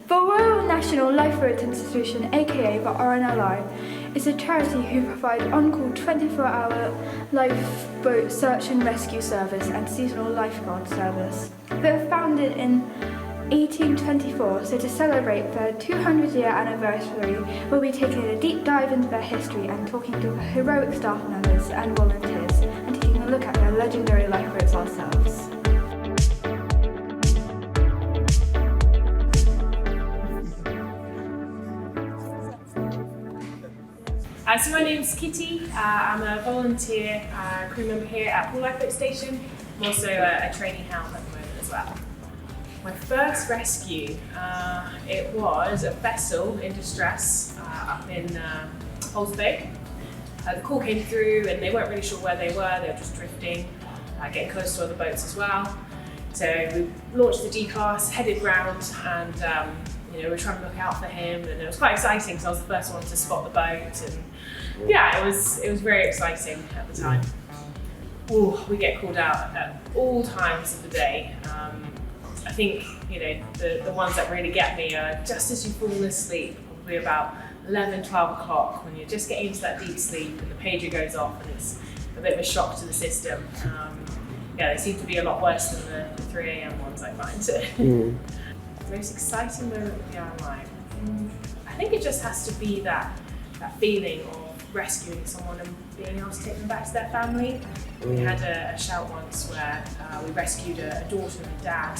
The Royal National Lifeboat Institution, aka the RNLI, is a charity who provide on-call 24-hour lifeboat search and rescue service and seasonal lifeguard service. They were founded in 1824, so to celebrate their 200-year anniversary, we'll be taking a deep dive into their history and talking to the heroic staff members and volunteers and taking a look at their legendary lifeboats ourselves. So my name's Kitty. I'm a volunteer crew member here at Pool Lifeboat Station. I'm also a trainee help at the moment as well. My first rescue, it was a vessel in distress up in Holmes Bay. The call came through and they weren't really sure where they were just drifting, getting close to other boats as well. So we launched the D-class, headed round and we were trying to look out for him, and it was quite exciting because I was the first one to spot the boat, and yeah, it was very exciting at the time. Ooh, we get called out at all times of the day. I think the ones that really get me are just as you fall asleep, probably about 11, 12 o'clock, when you're just getting into that deep sleep and the pager goes off and it's a bit of a shock to the system. They seem to be a lot worse than the 3 a.m. ones, I find. The most exciting moment with the RNLI, I think it just has to be that feeling of rescuing someone and being able to take them back to their family. We had a shout once where we rescued a daughter and a dad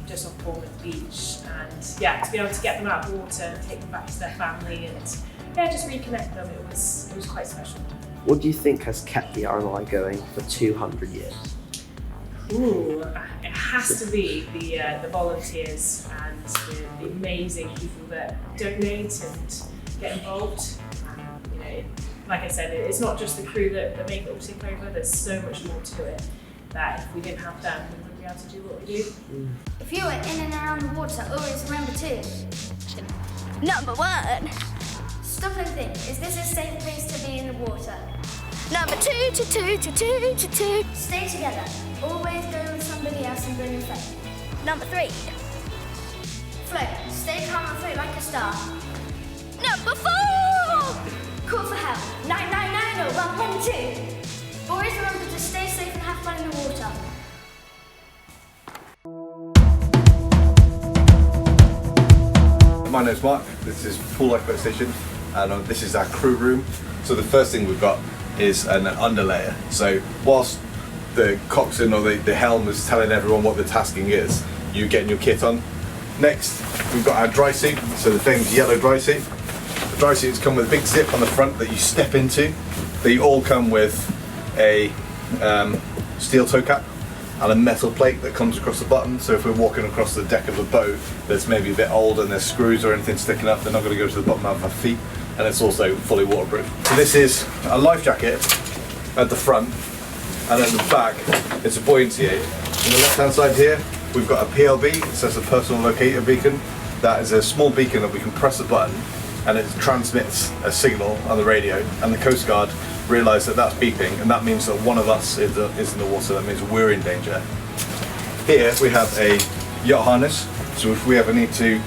just off Bournemouth Beach, and to be able to get them out of the water and take them back to their family and just reconnect them, it was quite special. What do you think has kept the RNLI going for 200 years? Ooh, it has to be the volunteers and the amazing people that donate and get involved. Like I said, it's not just the crew that make it all tick over. There's so much more to it that if we didn't have them, we wouldn't be able to do what we do. If you are in and around the water, always remember to Number 1. Stop and think, is this a safe place to be in the water? Number 2. Stay together. Always go with somebody else and bring a friend. Number 3. Float. Stay calm and float like a star. Number 4. Call for help. 999 or 112. Always remember to stay safe and have fun in the water. My name's Mark. This is Pool Lifeboat Station, and this is our crew room. So the first thing we've got is an underlayer. So whilst the coxswain or the helm is telling everyone what the tasking is, you're getting your kit on. Next, we've got our dry suit, so the famous yellow dry suit. The dry suits come with a big zip on the front that you step into. They all come with a steel toe cap and a metal plate that comes across the bottom, so if we're walking across the deck of a boat that's maybe a bit old and there's screws or anything sticking up, they're not going to go to the bottom of our feet, and it's also fully waterproof. So this is a life jacket at the front, and at the back it's a buoyancy aid. On the left hand side here we've got a PLB, so that's a personal locator beacon. That is a small beacon that we can press a button and it transmits a signal on the radio, and the Coast Guard realise that that's beeping, and that means that one of us is in the water. That means we're in danger. Here we have a yacht harness, so if we ever need to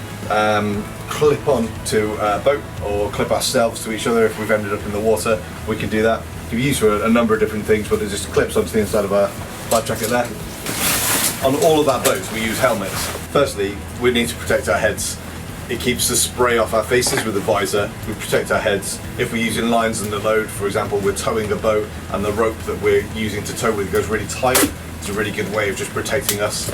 clip on to a boat or clip ourselves to each other if we've ended up in the water, we can do that. It can be used for a number of different things, but it just clips onto the inside of our life jacket there. On all of our boats we use helmets. Firstly, we need to protect our heads. It keeps the spray off our faces with the visor. We protect our heads. If we're using lines in the load, for example, we're towing a boat and the rope that we're using to tow with goes really tight, it's a really good way of just protecting us.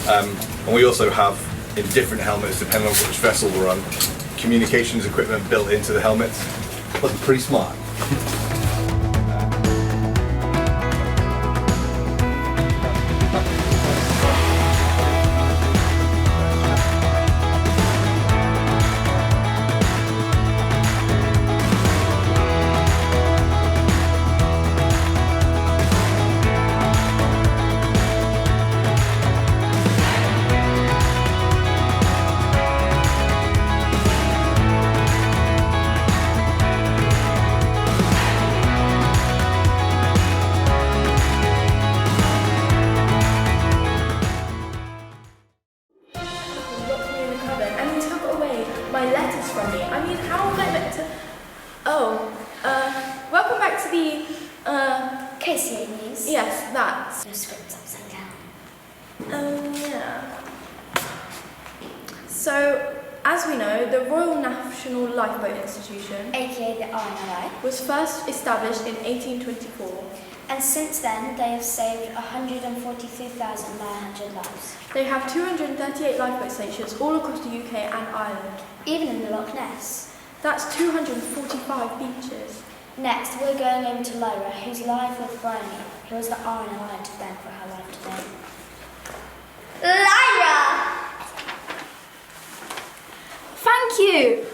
And we also have, in different helmets, depending on which vessel we're on, communications equipment built into the helmets. Looking pretty smart. Sit down. Yeah. So, as we know, the Royal National Lifeboat Institution, AKA the RNLI. was first established in 1824. And since then, they have saved 143,900 lives. They have 238 lifeboat stations all across the UK and Ireland. Even in the Loch Ness. That's 245 beaches. Next, we're going over to Lyra, who's live with Bryony, who has the RNLI to thank for her life today. Lyra! Thank you!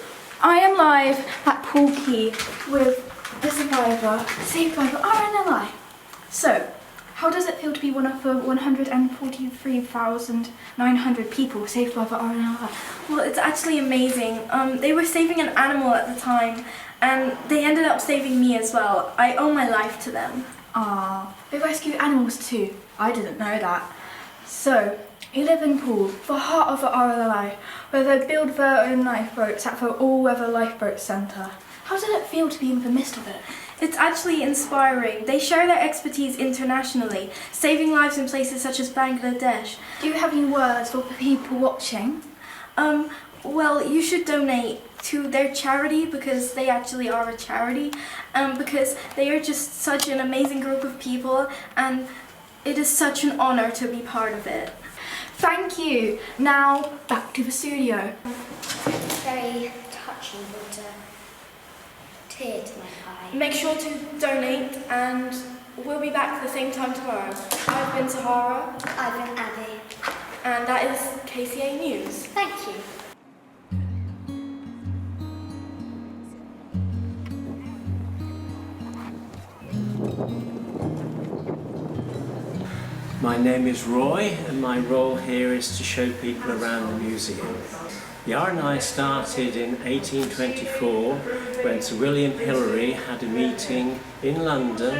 I am live at Pool Quay with the survivor, saved by the RNLI. So, how does it feel to be one of the 143,900 people saved by the RNLI? Well, it's actually amazing. They were saving an animal at the time, and they ended up saving me as well. I owe my life to them. Ah, they rescue animals too. I didn't know that. So, you live in Poole, the heart of the RNLI, where they build their own lifeboats at the all-weather lifeboat centre. How did it feel to be in the midst of it? It's actually inspiring. They share their expertise internationally, saving lives in places such as Bangladesh. Do you have any words for the people watching? Well, you should donate to their charity because they actually are a charity, because they are just such an amazing group of people, and it is such an honour to be part of it. Thank you. Now, back to the studio. Very touching, but tear to my eye. Make sure to donate, and we'll be back at the same time tomorrow. I've been Sahara, I've been Abby. and that is KCA News. Thank you. My name is Roy, and my role here is to show people around the museum. The RNLI started in 1824 when Sir William Hillary had a meeting in London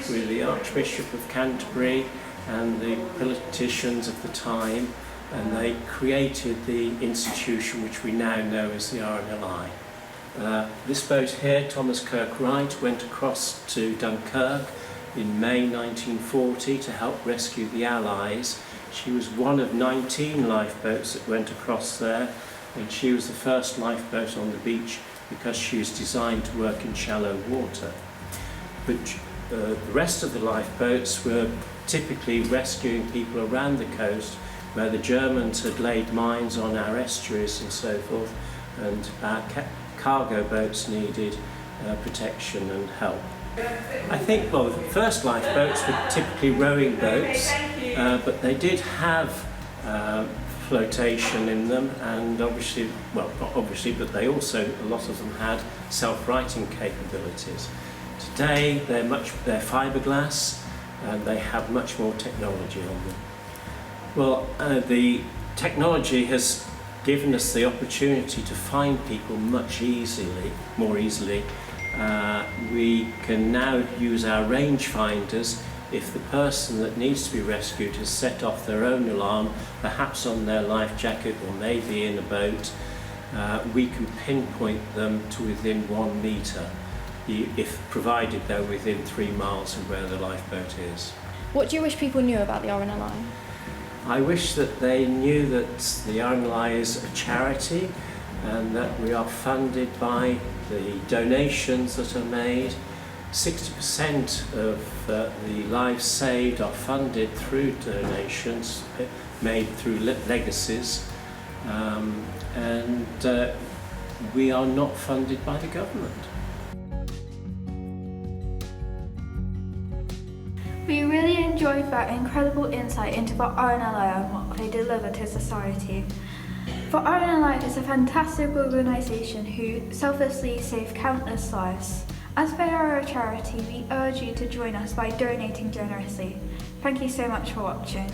with the Archbishop of Canterbury and the politicians of the time, and they created the institution which we now know as the RNLI. This boat here, Thomas Kirk Wright, went across to Dunkirk in May 1940 to help rescue the Allies. She was one of 19 lifeboats that went across there, and she was the first lifeboat on the beach because she was designed to work in shallow water. But the rest of the lifeboats were typically rescuing people around the coast where the Germans had laid mines on our estuaries and so forth, and our cargo boats needed protection and help. I think, well, the first lifeboats were typically rowing boats, but they did have flotation in them, and obviously, well, not obviously, but they also, a lot of them had self-righting capabilities. Today, they're fiberglass, and they have much more technology on them. Well, the technology has given us the opportunity to find people more easily. We can now use our rangefinders. If the person that needs to be rescued has set off their own alarm, perhaps on their life jacket or maybe in a boat, we can pinpoint them to within 1 metre, if provided they're within 3 miles of where the lifeboat is. What do you wish people knew about the RNLI? I wish that they knew that the RNLI is a charity and that we are funded by the donations that are made. 60% of the lives saved are funded through donations made through legacies, and we are not funded by the government. We really enjoyed that incredible insight into the RNLI and what they deliver to society. The RNLI is a fantastic organisation who selflessly save countless lives. As they are a charity, we urge you to join us by donating generously. Thank you so much for watching.